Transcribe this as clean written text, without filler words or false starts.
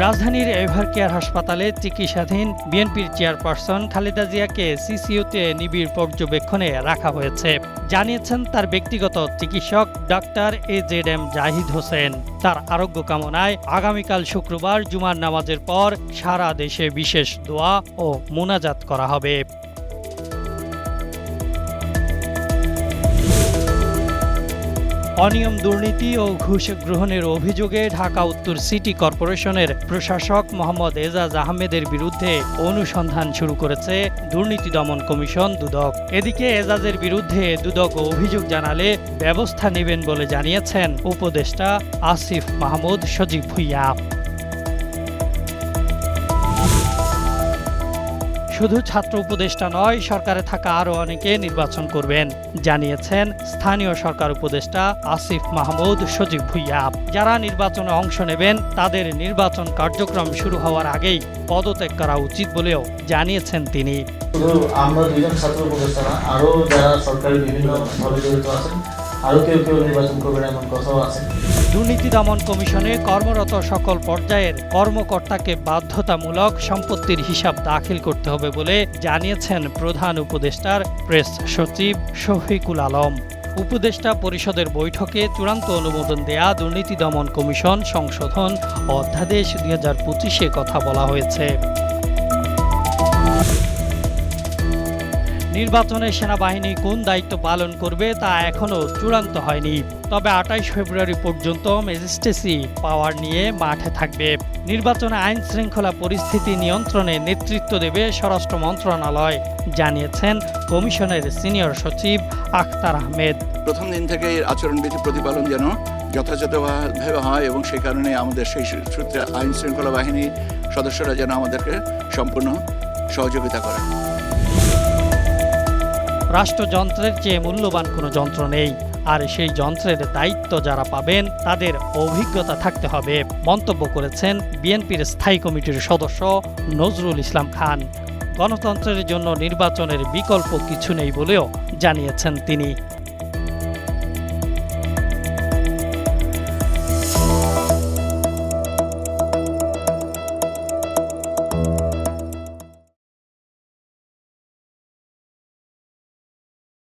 রাজধানীর এভারকেয়ার হাসপাতালে চিকিৎসাধীন বিএনপির চেয়ারপারসন খালেদা জিয়াকে সিসিইউতে নিবিড় পর্যবেক্ষণে রাখা হয়েছে, জানিয়েছেন তার ব্যক্তিগত চিকিৎসক ডাক্তার AZM জাহিদ হোসেন। তার আরোগ্য কামনায় আগামীকাল শুক্রবার জুমার নামাজের পর সারা দেশে বিশেষ দোয়া ও মোনাজাত করা হবে। অনিয়ম, দুর্নীতি ও ঘুষ গ্রহণের অভিযোগে ঢাকা উত্তর সিটি কর্পোরেশনের প্রশাসক মোহাম্মদ এজাজ আহমেদের বিরুদ্ধে অনুসন্ধান শুরু করেছে দুর্নীতি দমন কমিশন দুদক। এদিকে এজাজের বিরুদ্ধে দুদক অভিযোগ জানালে ব্যবস্থা নেবেন বলে জানিয়েছেন উপদেষ্টা আসিফ মাহমুদ সজীব ভুঁইয়া। শুধু ছাত্র উপদেষ্টা নয়, সরকারে থাকা আরও অনেকে নির্বাচন করবেন, জানিয়েছেন স্থানীয় সরকার উপদেষ্টা আসিফ মাহমুদ সজীব ভুঁইয়া। যারা নির্বাচনে অংশ নেবেন তাদের নির্বাচন কার্যক্রম শুরু হওয়ার আগেই পদত্যাগ করা উচিত বলেও জানিয়েছেন তিনি। শুধু আমরা দুইজন ছাত্র উপদেষ্টা না, আরও যারা সরকারি বিভিন্ন ভাবে জড়িত আছেন, আরও কেউ নির্বাচন করবেন এমন কথাও আছে। দুর্নীতি দমন কমিশনে কর্মরত সকল পর্যায়ের কর্মকর্তাকে বাধ্যতামূলক সম্পত্তির হিসাব দাখিল করতে হবে বলে জানিয়েছেন প্রধান উপদেষ্টার প্রেস সচিব শফিকুল আলম। উপদেষ্টা পরিষদের বৈঠকে চূড়ান্ত অনুমোদন দেয়া দুর্নীতি দমন কমিশন সংশোধন অধ্যাদেশ 2025-এ কথা বলা হয়েছে। নির্বাচনে সেনাবাহিনী কোন দায়িত্ব পালন করবে তা এখনও চূড়ান্ত হয়নি, তবে 28 ফেব্রুয়ারি পর্যন্ত ম্যাজিস্ট্রেসি পাওয়ার নিয়ে মাঠে থাকবে। নির্বাচনে আইন শৃঙ্খলা পরিস্থিতি নিয়ন্ত্রণে নেতৃত্ব দেবে স্বরাষ্ট্র মন্ত্রণালয়, জানিয়েছেন কমিশনের সিনিয়র সচিব আখতার আহমেদ। প্রথম দিন থেকে আচরণবিধি প্রতিপালন যেন যথাযথভাবে হয় এবং সেই কারণে আমাদের সেই সূত্রে আইন শৃঙ্খলা বাহিনীর সদস্যরা যেন আমাদেরকে সম্পূর্ণ সহযোগিতা করে। রাষ্ট্রযন্ত্রের চেয়ে মূল্যবান কোনো যন্ত্র নেই, আর সেই যন্ত্রের দায়িত্ব যারা পাবেন তাদের অভিজ্ঞতা থাকতে হবে, মন্তব্য করেছেন বিএনপির স্থায়ী কমিটির সদস্য নজরুল ইসলাম খান। গণতন্ত্রের জন্য নির্বাচনের বিকল্প কিছু নেই বলেও জানিয়েছেন তিনি।